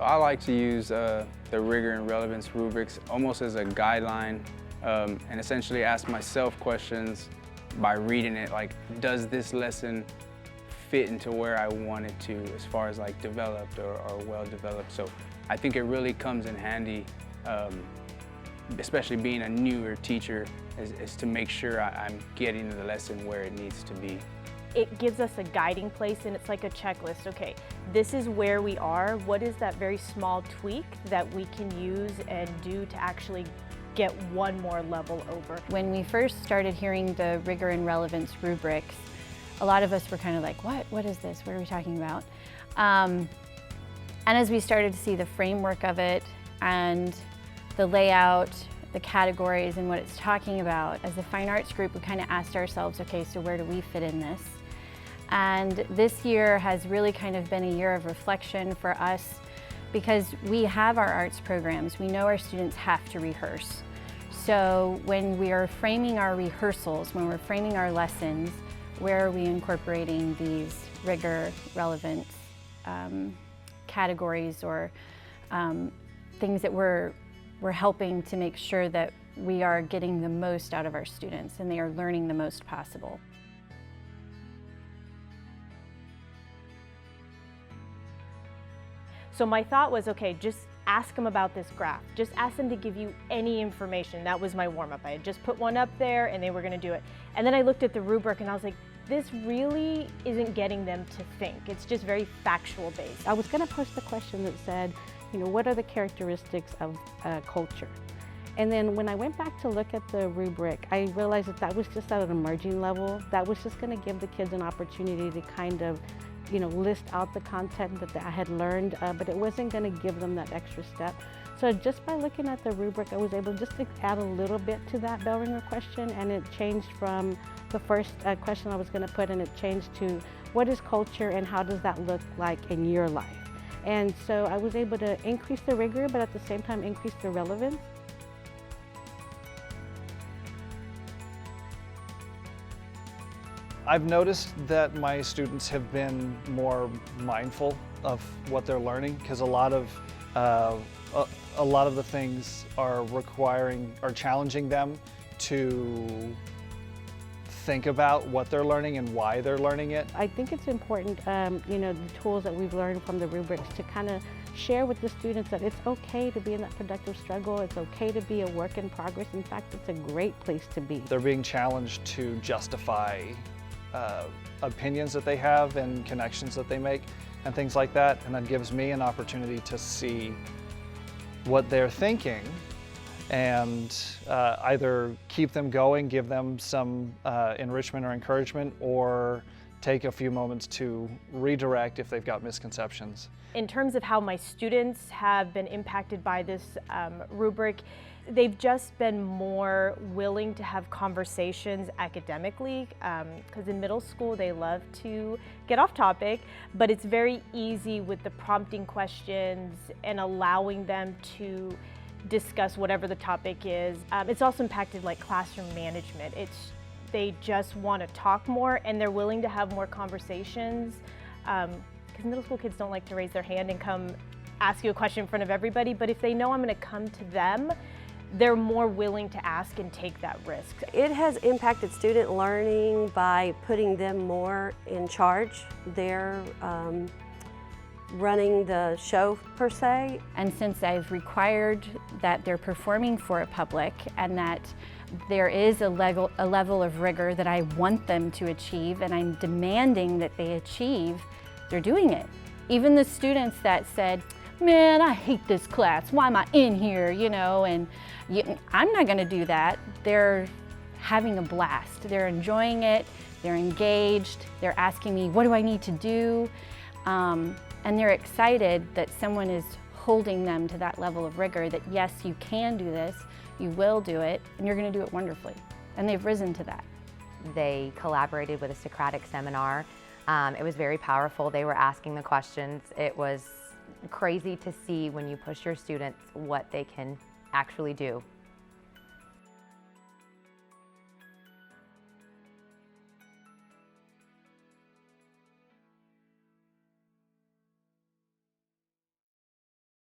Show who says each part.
Speaker 1: So I like to use the Rigor and Relevance rubrics almost as a guideline and essentially ask myself questions by reading it, like, does this lesson fit into where I want it to as far as like developed or well developed. So I think it really comes in handy, especially being a newer teacher, is to make sure I'm getting the lesson where it needs to be.
Speaker 2: It gives us a guiding place, and it's like a checklist. Okay, this is where we are. What is that very small tweak that we can use and do to actually get one more level over?
Speaker 3: When we first started hearing the Rigor and Relevance rubrics, a lot of us were kind of like, what is this? What are we talking about? And as we started to see the framework of it and the layout, the categories and what it's talking about, as a fine arts group, we kind of asked ourselves, okay, so where do we fit in this? And this year has really kind of been a year of reflection for us because we have our arts programs. We know our students have to rehearse. So when we are framing our rehearsals, when we're framing our lessons, where are we incorporating these rigor, relevance categories or things that we're helping to make sure that we are getting the most out of our students and they are learning the most possible.
Speaker 2: So my thought was, okay, just ask them about this graph. Just ask them to give you any information. That was my warm-up. I had just put one up there and they were gonna do it. And then I looked at the rubric and I was like, this really isn't getting them to think. It's just very factual based.
Speaker 4: I was gonna post a question that said, what are the characteristics of culture? And then when I went back to look at the rubric, I realized that that was just at an emerging level. That was just gonna give the kids an opportunity to kind of list out the content that I had learned, but it wasn't going to give them that extra step. So just by looking at the rubric, I was able just to add a little bit to that bell ringer question, and it changed from the first question I was going to put, and it changed to what is culture and how does that look like in your life? And so I was able to increase the rigor, but at the same time increase the relevance.
Speaker 5: I've noticed that my students have been more mindful of what they're learning because a lot of the things are challenging them to think about what they're learning and why they're learning it.
Speaker 4: I think it's important, the tools that we've learned from the rubrics to kind of share with the students that it's okay to be in that productive struggle. It's okay to be a work in progress. In fact, it's a great place to be.
Speaker 5: They're being challenged to justify opinions that they have and connections that they make and things like that, and that gives me an opportunity to see what they're thinking and either keep them going, give them some enrichment or encouragement, or take a few moments to redirect if they've got misconceptions.
Speaker 2: In terms of how my students have been impacted by this rubric, they've just been more willing to have conversations academically, because in middle school they love to get off topic, but it's very easy with the prompting questions and allowing them to discuss whatever the topic is. It's also impacted like classroom management. They just want to talk more and they're willing to have more conversations, because middle school kids don't like to raise their hand and come ask you a question in front of everybody, but if they know I'm going to come to them, they're more willing to ask and take that risk.
Speaker 6: It has impacted student learning by putting them more in charge. They're running the show per se.
Speaker 3: And since I've required that they're performing for a public and that there is a level of rigor that I want them to achieve and I'm demanding that they achieve, they're doing it. Even the students that said, man, I hate this class, why am I in here, and I'm not gonna do that. They're having a blast. They're enjoying it, they're engaged, they're asking me, what do I need to do? And they're excited that someone is holding them to that level of rigor, that yes, you can do this, you will do it, and you're gonna do it wonderfully. And they've risen to that.
Speaker 7: They collaborated with a Socratic seminar. It was very powerful. They were asking the questions. It was crazy to see when you push your students what they can actually do